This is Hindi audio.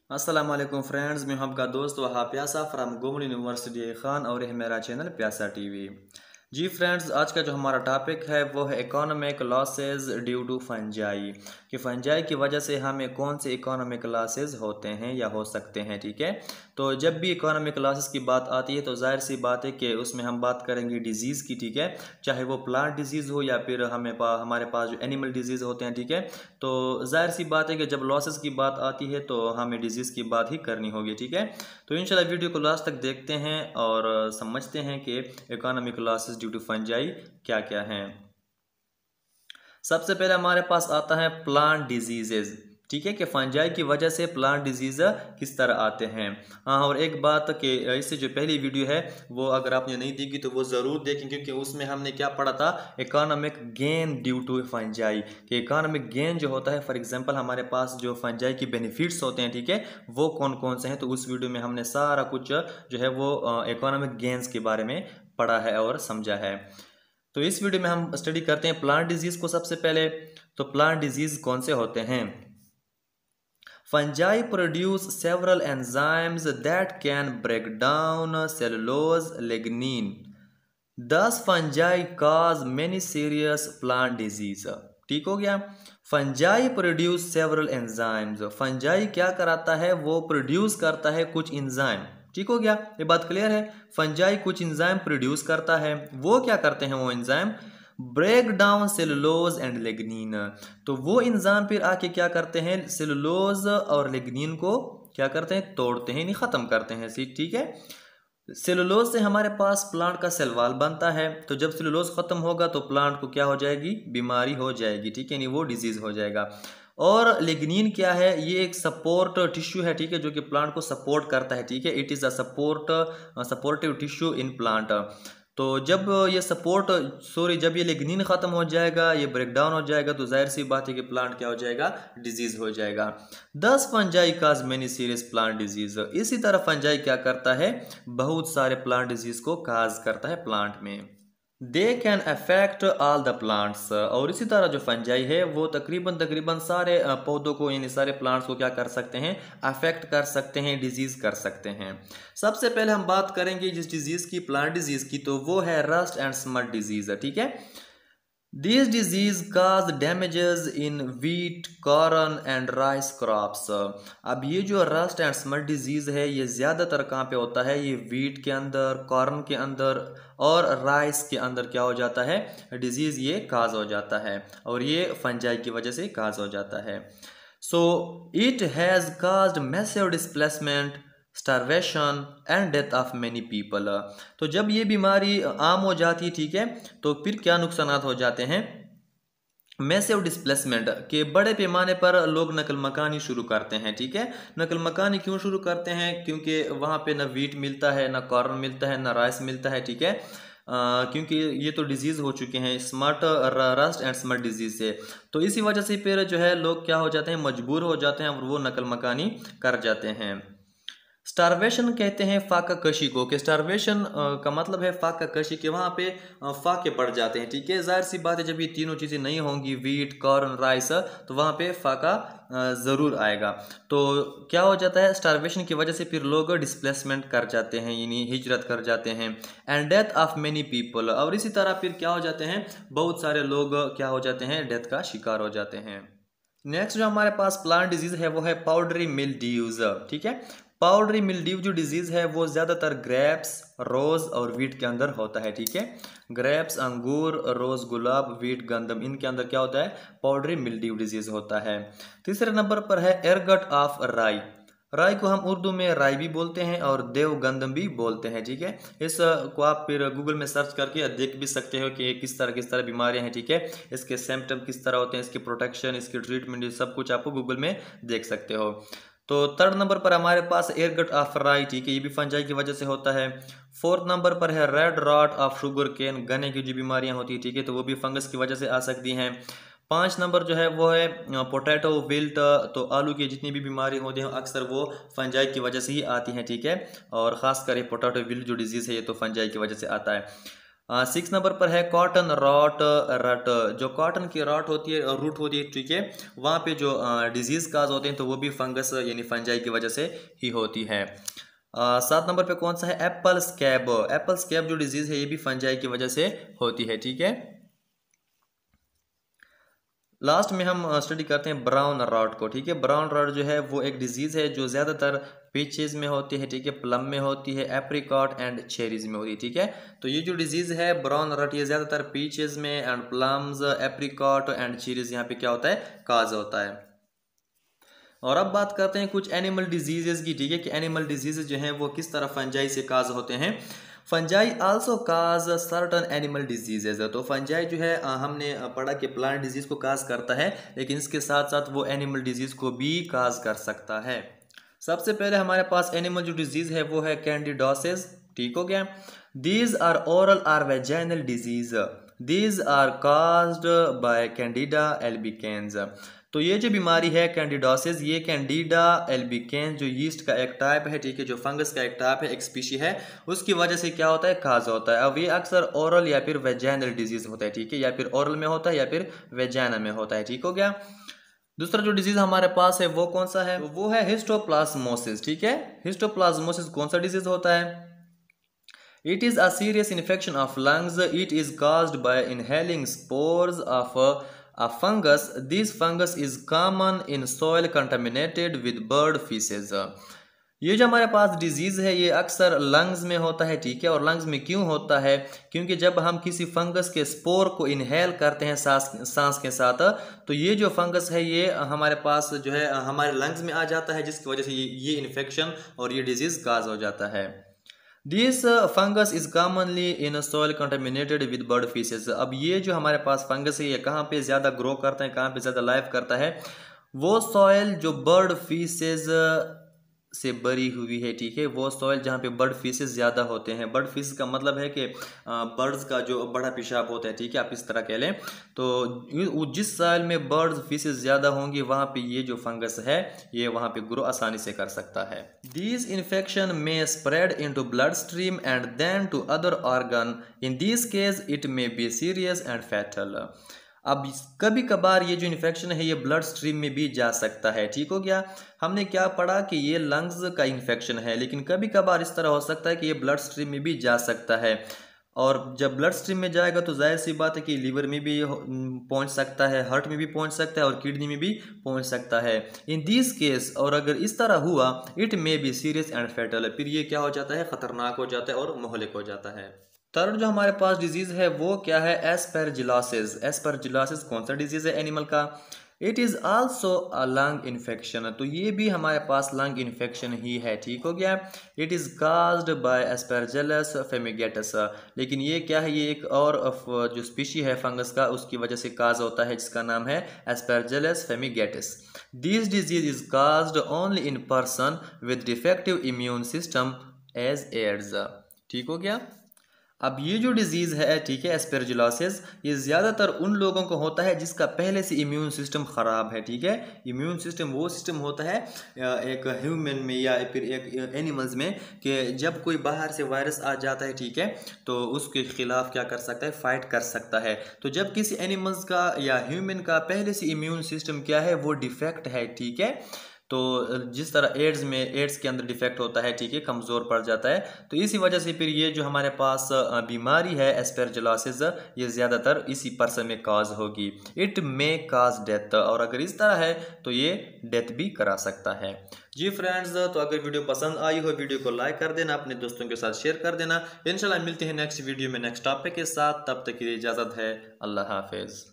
अस्सलाम वालेकुम फ्रेंड्स, मैं हूं आपका दोस्त वहाँ प्यासा फ्राम गोमल यूनिवर्सिटी खान और यह मेरा चैनल प्यासा टीवी। जी फ्रेंड्स, आज का जो हमारा टॉपिक है वो है economic losses due to fungi कि फंजाई की वजह से हमें कौन से इकोनॉमिक लॉसेस होते हैं या हो सकते हैं। ठीक है, तो जब भी इकोनॉमिक लॉसेस की बात आती है तो जाहिर सी बात है कि उसमें हम बात करेंगे डिजीज़ की। ठीक है, चाहे वो प्लांट डिजीज़ हो या फिर हमारे पास जो एनिमल डिजीज़ होते हैं। ठीक है, तो जाहिर सी बात है कि जब लॉसेस की बात आती है तो हमें डिजीज़ की बात ही करनी होगी। ठीक है, तो इंशाल्लाह वीडियो को लास्ट तक देखते हैं और समझते हैं कि economic losses due to fungi क्या क्या हैं। सबसे पहले हमारे पास आता है प्लांट डिजीजेज। ठीक है, कि फंजाई की वजह से प्लांट डिजीज किस तरह आते हैं। हाँ, और एक बात कि इससे जो पहली वीडियो है वो अगर आपने नहीं देखी तो वो ज़रूर देखें, क्योंकि उसमें हमने क्या पढ़ा था, economic gain due to fungi. कि इकोनॉमिक गेन जो होता है, फॉर एग्जांपल हमारे पास जो फंजाई की बेनिफिट्स होते हैं, ठीक है, वो कौन कौन से हैं। तो उस वीडियो में हमने सारा कुछ जो है वो इकोनॉमिक गेन्स के बारे में पढ़ा है और समझा है। तो इस वीडियो में हम स्टडी करते हैं प्लांट डिजीज को। सबसे पहले तो प्लांट डिजीज कौन से होते हैं। Fungi produce several enzymes that can break down cellulose lignin. This fungi cause many serious plant disease. ठीक हो गया। Fungi produce several enzymes, fungi क्या कराता है, वो प्रोड्यूस करता है कुछ एंजाइम। ठीक हो गया, ये बात क्लियर है। फंजाई कुछ एंजाइम प्रोड्यूस करता है, वो क्या करते हैं वो enzyme, break down cellulose and lignin. तो वो एंजाइम फिर आके क्या करते हैं, सेलुलोज और लिग्निन को क्या करते हैं, तोड़ते हैं, नहीं खत्म करते हैं। ठीक है, सेलुलोज से हमारे पास प्लांट का सेल वॉल बनता है। तो जब सेलुलोज खत्म होगा तो प्लांट को क्या हो जाएगी, बीमारी हो जाएगी। ठीक है, नहीं वो डिजीज हो जाएगा। और लिग्निन क्या है, ये एक सपोर्ट टिश्यू है। ठीक है, जो कि प्लांट को सपोर्ट करता है। ठीक है, it is a supportive tissue in plant. तो जब ये जब ये लिग्निन खत्म हो जाएगा, ये ब्रेक डाउन हो जाएगा, तो जाहिर सी बात है कि प्लांट क्या हो जाएगा, डिजीज हो जाएगा। 10 fungi cause many serious plant disease. इसी तरह फंजाई क्या करता है, बहुत सारे प्लांट डिजीज को काज करता है प्लांट में। They can affect all the plants. और इसी तरह जो फंजाई है वो तकरीबन सारे पौधों को, यानी सारे प्लांट्स को क्या कर सकते हैं, अफेक्ट कर सकते हैं, डिजीज कर सकते हैं। सबसे पहले हम बात करेंगे जिस डिजीज की, प्लांट डिजीज की, तो वो है रस्ट एंड स्मट डिजीज। ठीक है, These disease cause damages in wheat, corn and rice crops। अब ये जो रस्ट एंड स्मट डिजीज है ये ज़्यादातर कहाँ पे होता है, ये वीट के अंदर, कॉर्न के अंदर और राइस के अंदर क्या हो जाता है, डिजीज ये काज हो जाता है, और ये फंजाई की वजह से काज हो जाता है। So it has caused massive displacement, starvation and death of many people. तो जब ये बीमारी आम हो जाती है, ठीक है, तो फिर क्या नुकसान हो जाते हैं, मैसिव डिस्प्लेसमेंट के बड़े पैमाने पर लोग नकल मकानी शुरू करते हैं। ठीक है, नकल मकानी क्यों शुरू करते हैं, क्योंकि वहाँ पे ना वीट मिलता है, ना कॉर्न मिलता है, ना राइस मिलता है। ठीक है, क्योंकि ये तो डिजीज़ हो चुके हैं, smut rust and smut disease से। तो इसी वजह से फिर जो है लोग क्या हो जाते हैं, मजबूर हो जाते हैं और वो नकल मकानी कर जाते हैं। स्टारवेशन कहते हैं फाका कशी को, कि स्टारवेशन का मतलब है फाका कशी, के वहाँ पे फाके पड़ जाते हैं। ठीक है, जाहिर सी बात है जब ये तीनों चीज़ें नहीं होंगी, वीट, कॉर्न, राइस, तो वहाँ पे फाका ज़रूर आएगा। तो क्या हो जाता है, स्टारवेशन की वजह से फिर लोग डिस्प्लेसमेंट कर जाते हैं, यानी हिजरत कर जाते हैं। And death of many people, और इसी तरह फिर क्या हो जाते हैं, बहुत सारे लोग क्या हो जाते हैं, डेथ का शिकार हो जाते हैं। नेक्स्ट जो हमारे पास प्लांट डिजीज है वो है पाउडरी मिल्ड्यूज। ठीक है, पाउडरी मिल्ड्यू जो डिजीज है वो ज्यादातर ग्रेप्स, रोज और वीट के अंदर होता है। ठीक है, ग्रेप्स, अंगूर, रोज, गुलाब, वीट, गंदम, इनके अंदर क्या होता है, पाउडरी मिल्ड्यू डिजीज होता है। तीसरे नंबर पर है एरगट ऑफ राई। राई को हम उर्दू में राई भी बोलते हैं और देवगंदम भी बोलते हैं। ठीक है, इस को आप फिर गूगल में सर्च करके देख भी सकते हो कि किस तरह बीमारियां हैं। ठीक है, इसके सिम्टम किस तरह होते हैं, इसकी प्रोटेक्शन, इसकी ट्रीटमेंट, ये सब कुछ आपको गूगल में देख सकते हो। तो थर्ड नंबर पर हमारे पास एयरगट ऑफ राई। ठीक है, ये भी फंजाई की वजह से होता है। फोर्थ नंबर पर है red rot of sugar cane, गन्ने की जो बीमारियां होती है, ठीक है, तो वो भी फंगस की वजह से आ सकती हैं। 5 नंबर जो है वो है पोटैटो विल्ट। तो आलू की जितनी भी बीमारी होती हैं अक्सर वो फंजाई की वजह से ही आती हैं। ठीक है, और ख़ासकर ये पोटैटो विल्ट जो डिजीज़ है ये तो फंजाई की वजह से आता है। 6 नंबर पर है कॉटन रॉट रट। जो कॉटन की रॉट होती है, रूट होती है, ठीक है, वहाँ पे जो डिजीज काज होते हैं तो वो भी फंगस यानी फंजाई की वजह से ही होती है। 7 नंबर पे कौन सा है, एप्पल स्कैब। एप्पल स्कैब जो डिजीज है ये भी फंजाई की वजह से होती है, ठीक है। लास्ट में हम स्टडी करते हैं ब्राउन रॉट को, ठीक है। ब्राउन रॉट जो है वो एक डिजीज है जो ज़्यादातर पीचेज में होती है, ठीक है, प्लम में होती है, एप्रिकॉट एंड चेरीज में होती है, ठीक है। तो ये जो डिजीज है ब्राउन रॉट ये ज़्यादातर पीचेज में and plums, apricot and cherries यहाँ पे क्या होता है, काज होता है। और अब बात करते हैं कुछ एनिमल डिजीजेज की, ठीक है, कि एनिमल डिजीजेज जो हैं वो किस तरह फंजाई से काज होते हैं। फंजाई आल्सो काज सर्टन एनिमल डिजीजेज। तो फंजाई जो है हमने पढ़ा कि प्लांट डिजीज को काज करता है, लेकिन इसके साथ साथ वो एनिमल डिजीज को भी काज कर सकता है। सबसे पहले हमारे पास एनिमल जो डिजीज है वो है कैंडिडोसिस, ठीक हो गया। These are oral or vaginal disease, these are caused by candida albicans. तो ये जो बीमारी है कैंडिडोसिस, ये कैंडिडा एल्बिकेंस जो यीस्ट का एक टाइप है, ठीक है, जो फंगस का एक टाइप है, एक स्पीशी है, उसकी वजह से क्या होता है, काज होता है। अब ये अक्सर ओरल या फिर वेजाइनल डिजीज होता है, ठीक है, या फिर ओरल में होता है या फिर वेजाइना में होता है, ठीक हो गया। दूसरा जो डिजीज हमारे पास है वो कौन सा है, वो है हिस्टोप्लाज्मोसिस, ठीक है। हिस्टोप्लाज्मोसिस कौन सा डिजीज होता है, it is a serious infection of lungs, it is caused by inhaling spores of a fungus. This fungus is common in soil contaminated with bird feces. ये जो हमारे पास डिजीज़ है ये अक्सर लंग्स में होता है, ठीक है। और लंग्स में क्यों होता है, क्योंकि जब हम किसी फंगस के स्पोर को इनहेल करते हैं सांस के साथ, तो ये जो फंगस है ये हमारे पास जो है हमारे लंग्स में आ जाता है, जिसकी वजह से ये इन्फेक्शन और ये डिजीज़ काज हो जाता है। This fungus is commonly in soil contaminated with bird faeces. अब ये जो हमारे पास फंगस है ये कहाँ पे ज़्यादा ग्रो करता है, कहाँ पे ज़्यादा लाइव करता है, वो सॉइल जो बर्ड फीसेस से भरी हुई है, ठीक है, वो सॉइल जहाँ पे बर्ड फीसेस ज़्यादा होते हैं। बर्ड फीस का मतलब है कि बर्ड्स का जो बड़ा पेशाब होता है, ठीक है, आप इस तरह कह लें। तो जिस सॉइल में बर्ड फीसेस ज़्यादा होंगी वहाँ पे ये जो फंगस है ये वहाँ पे ग्रो आसानी से कर सकता है। This infection may spread into blood stream and then to other organ, in this case it may be serious and fatal. अब कभी कभार ये जो इन्फेक्शन है ये ब्लड स्ट्रीम में भी जा सकता है, ठीक हो गया। हमने क्या पढ़ा कि ये लंग्स का इन्फेक्शन है, लेकिन कभी कभार इस तरह हो सकता है कि ये ब्लड स्ट्रीम में भी जा सकता है। और जब ब्लड स्ट्रीम में जाएगा तो जाहिर सी बात है कि लीवर में भी पहुंच सकता है, हार्ट में भी पहुंच सकता है और किडनी में भी पहुंच सकता है। इन दिस केस, और अगर इस तरह हुआ, it may be serious and fatal, फिर ये क्या हो जाता है, खतरनाक हो जाता है और मोहलिक हो जाता है। थर्ड जो हमारे पास डिजीज है वो क्या है, एस्परजिलोसिस। एस्परजिलोसिस कौन सा डिजीज है एनिमल का, it is also a lung infection. तो ये भी हमारे पास लंग इन्फेक्शन ही है, ठीक हो गया। It is caused by Aspergillus fumigatus. लेकिन ये क्या है, ये एक और जो स्पीशी है फंगस का उसकी वजह से काज होता है, जिसका नाम है Aspergillus fumigatus. This disease is caused only in person with defective immune system as AIDS, ठीक हो गया। अब ये जो डिजीज़ है, ठीक है, एस्परजिलोसिस, ये ज़्यादातर उन लोगों को होता है जिसका पहले से इम्यून सिस्टम ख़राब है, ठीक है। इम्यून सिस्टम वो सिस्टम होता है एक ह्यूमन में या फिर एक एनिमल्स में कि जब कोई बाहर से वायरस आ जाता है, ठीक है, तो उसके खिलाफ क्या कर सकता है, फाइट कर सकता है। तो जब किसी एनिमल्स का या ह्यूमन का पहले से इम्यून सिस्टम क्या है, वो डिफेक्ट है, ठीक है। तो जिस तरह एड्स के अंदर डिफेक्ट होता है, ठीक है, कमज़ोर पड़ जाता है, तो इसी वजह से फिर ये जो हमारे पास बीमारी है एस्परजिलोसिस ये ज़्यादातर इसी पर्सन में काज होगी। इट मे काज डेथ, और अगर इस तरह है तो ये डेथ भी करा सकता है। जी फ्रेंड्स, तो अगर वीडियो पसंद आई हो वीडियो को लाइक कर देना, अपने दोस्तों के साथ शेयर कर देना। इंशाल्लाह मिलते हैं नेक्स्ट वीडियो में नेक्स्ट टॉपिक के साथ, तब तक के लिए इजाज़त है, अल्लाह हाफिज़।